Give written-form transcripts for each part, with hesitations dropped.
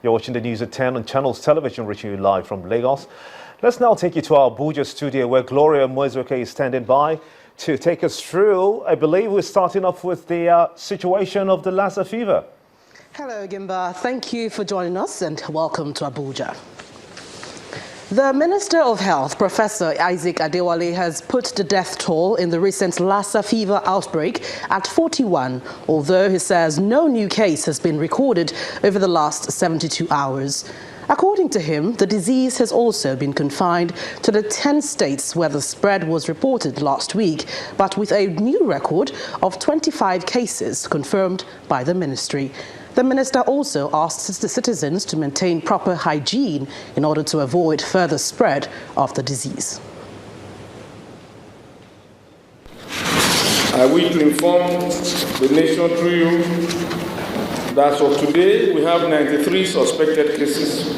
You're watching the news at 10 on Channels Television, reaching you live from Lagos. Let's now take you to our Abuja studio where Gloria Moizoke is standing by to take us through. I believe we're starting off with the situation of the Lassa fever. Hello, Gimba. Thank you for joining us and welcome to Abuja. The Minister of Health, Professor Isaac Adewale, has put the death toll in the recent Lassa fever outbreak at 41, although he says no new case has been recorded over the last 72 hours. According to him, the disease has also been confined to the 10 states where the spread was reported last week, but with a new record of 25 cases confirmed by the ministry. The minister also asked the citizens to maintain proper hygiene in order to avoid further spread of the disease. I wish to inform the nation through you that as of today we have 93 suspected cases.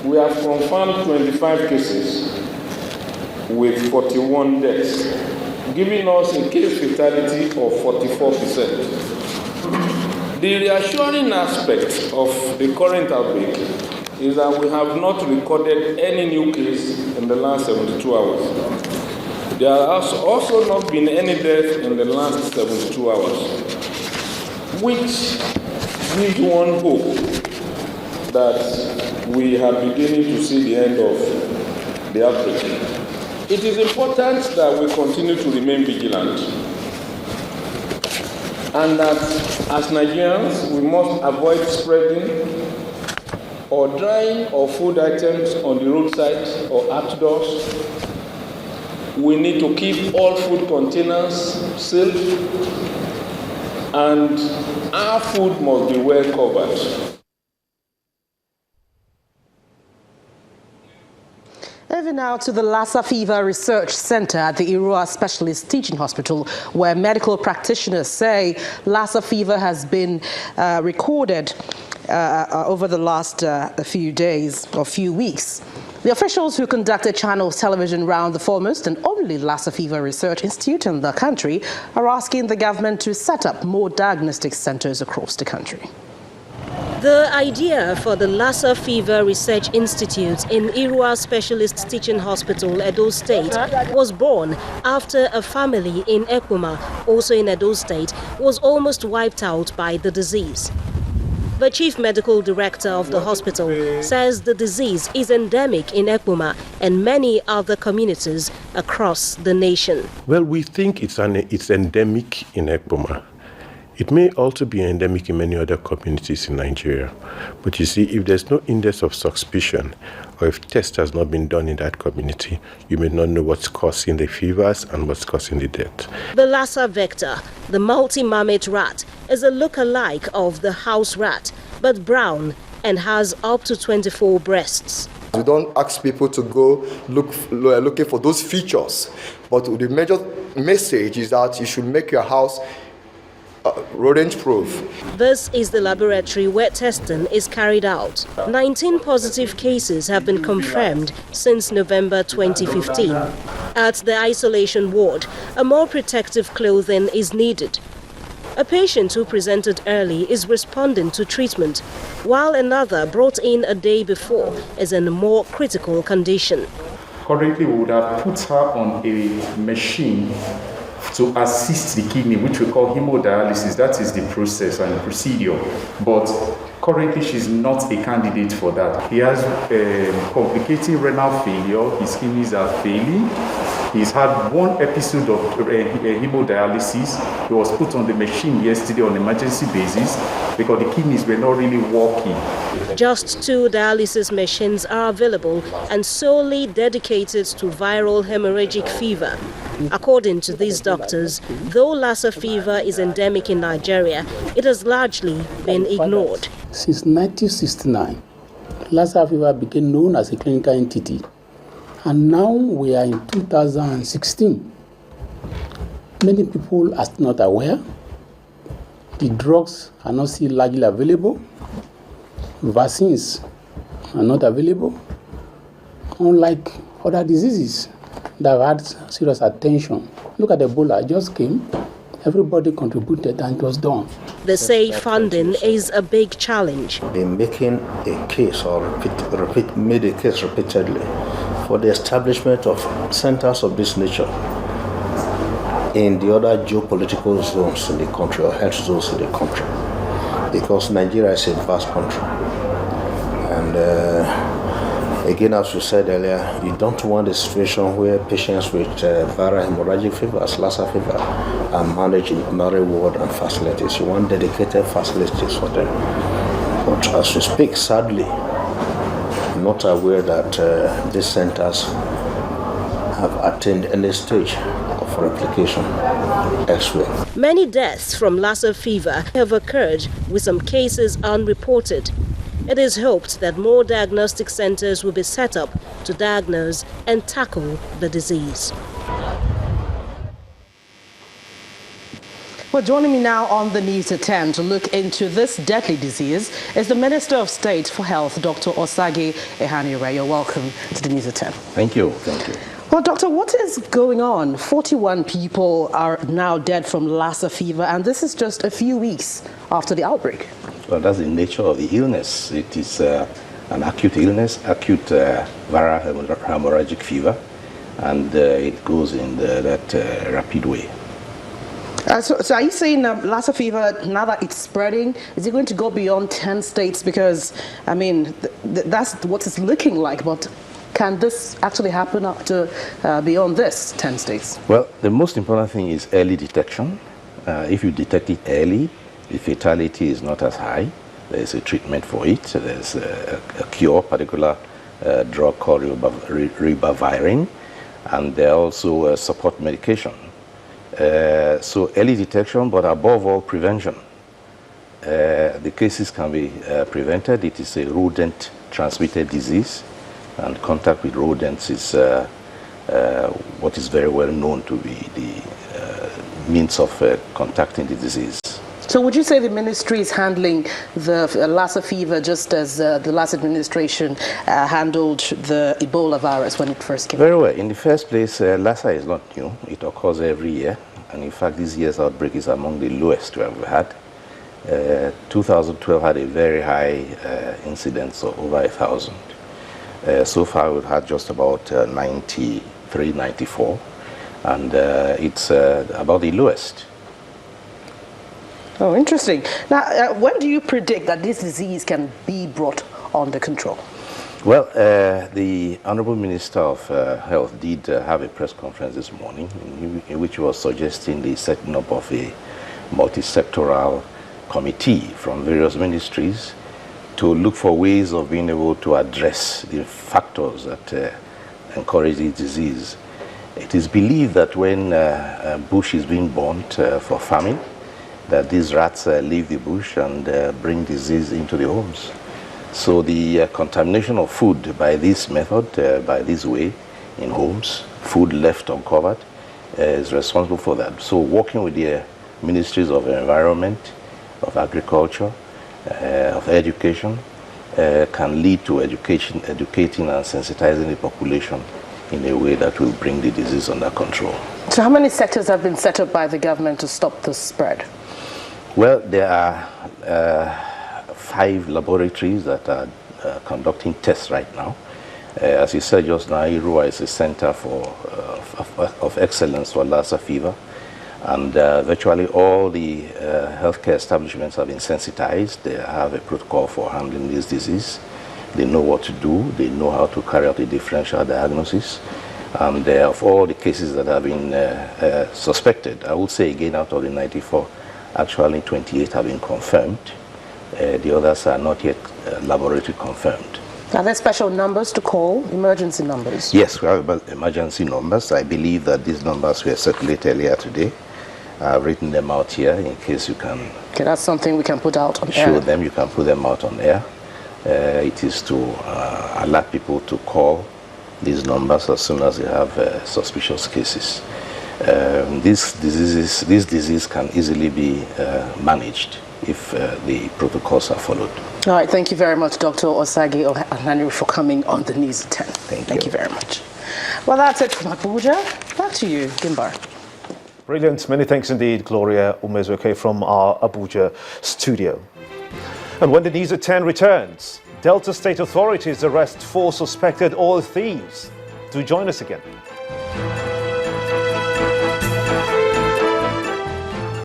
We have confirmed 25 cases with 41 deaths, giving us a case fatality of 44%. The reassuring aspect of the current outbreak is that we have not recorded any new case in the last 72 hours. There has also not been any death in the last 72 hours, which gives one hope that we are beginning to see the end of the outbreak. It is important that we continue to remain vigilant, and that as Nigerians, we must avoid spreading or drying of food items on the roadside or outdoors. We need to keep all food containers sealed, and our food must be well covered. Moving now to the Lassa Fever Research Center at the Irua Specialist Teaching Hospital, where medical practitioners say Lassa fever has been recorded over the last few days or few weeks. The officials who conducted Channels Television round the foremost and only Lassa Fever Research Institute in the country are asking the government to set up more diagnostic centers across the country. The idea for the Lassa Fever Research Institute in Irua Specialist Teaching Hospital, Edo State, was born after a family in Ekpoma, also in Edo State, was almost wiped out by the disease. The chief medical director of the hospital says the disease is endemic in Ekpoma and many other communities across the nation. Well, we think it's endemic in Ekpoma. It may also be endemic in many other communities in Nigeria. But you see, if there's no index of suspicion, or if test has not been done in that community, you may not know what's causing the fevers and what's causing the death. The Lassa vector, the multi-mammate rat, is a look-alike of the house rat, but brown and has up to 24 breasts. We don't ask people to go looking for those features, but the major message is that you should make your house rodent-proof. This is the laboratory where testing is carried out. 19 positive cases have been confirmed since November 2015. At the isolation ward, a more protective clothing is needed. A patient who presented early is responding to treatment, while another brought in a day before is in a more critical condition. Currently, we would have put her on a machine to assist the kidney, which we call hemodialysis. That is the process and procedure. But currently, she's not a candidate for that. He has complicating renal failure. His kidneys are failing. He's had one episode of hemodialysis. He was put on the machine yesterday on an emergency basis because the kidneys were not really working. Just 2 dialysis machines are available and solely dedicated to viral hemorrhagic fever. According to these doctors, though Lassa fever is endemic in Nigeria, it has largely been ignored. Since 1969, Lassa fever became known as a clinical entity. And now we are in 2016. Many people are still not aware. The drugs are not still largely available. Vaccines are not available. Unlike other diseases that have had serious attention. Look at Ebola, it just came Everybody contributed and it was done. They say funding is a big challenge. Been making a case or made a case repeatedly for the establishment of centers of this nature in the other geopolitical zones in the country or health zones in the country, because Nigeria is a vast country. And again, as we said earlier, you don't want a situation where patients with viral hemorrhagic fever, Lassa fever, are managed in ordinary ward and facilities. You want dedicated facilities for them. But as we speak, sadly, I'm not aware that these centers have attained any stage of replication elsewhere. Many deaths from Lassa fever have occurred, with some cases unreported. It is hoped that more diagnostic centers will be set up to diagnose and tackle the disease. Well, joining me now on the News at 10 to look into this deadly disease is the Minister of State for Health, Dr. Osagie Ehanire. You're welcome to the News at 10. Thank you. Thank you. Well, Doctor, what is going on? 41 people are now dead from Lassa fever, and this is just a few weeks after the outbreak. Well, that's the nature of the illness. It is an acute illness, acute viral hemorrhagic fever, and it goes in that rapid way. So are you saying Lassa fever, now that it's spreading, is it going to go beyond 10 states? Because, I mean, that's what it's looking like, but can this actually happen up to beyond this 10 states? Well, the most important thing is early detection. If you detect it early, the fatality is not as high. There's a treatment for it. There's a cure, particular drug called ribavirin, and there are also support medication. So early detection, but above all, prevention. The cases can be prevented. It is a rodent-transmitted disease, and contact with rodents is what is very well known to be the means of contacting the disease. So would you say the ministry is handling the Lassa fever just as the last administration handled the Ebola virus when it first came? Very well. In the first place, Lassa is not new. It occurs every year. And in fact, this year's outbreak is among the lowest we have had. 2012 had a very high incidence of over 1,000. So far, we've had just about 93, 94. And it's about the lowest. Oh, interesting. Now, when do you predict that this disease can be brought under control? Well, the Honorable Minister of Health did have a press conference this morning in which he was suggesting the setting up of a multi-sectoral committee from various ministries to look for ways of being able to address the factors that encourage the disease. It is believed that when bush is being burnt for farming, that these rats leave the bush and bring disease into the homes. So the contamination of food by this method, by this way, in homes, food left uncovered, is responsible for that. So working with the ministries of environment, of agriculture, of education, can lead to educating and sensitizing the population in a way that will bring the disease under control. So how many sectors have been set up by the government to stop the spread? Well, there are 5 laboratories that are conducting tests right now. As you said just now, Irua is a center of excellence for Lassa fever, and virtually all the healthcare establishments have been sensitized. They have a protocol for handling this disease. They know what to do. They know how to carry out a differential diagnosis. And of all the cases that have been suspected, I would say again out of the 94, actually 28 have been confirmed. The others are not yet laboratory confirmed. Are there special numbers to call, emergency numbers? Yes, we have emergency numbers. I believe that these numbers were circulated earlier today. I've written them out here in case you can... Okay, that's something we can put out on air. Show them, you can put them out on air. It is to alert people to call these numbers as soon as they have suspicious cases. This disease can easily be managed if the protocols are followed. All right, thank you very much, Dr. Osagie Ehanire, for coming on the News at 10. Thank you very much. Well, that's it from Abuja. Back to you, Gimbar. Brilliant. Many thanks indeed, Gloria Umezuoke from our Abuja studio. And when the news at 10 returns, Delta State authorities arrest 4 suspected oil thieves. Do join us again.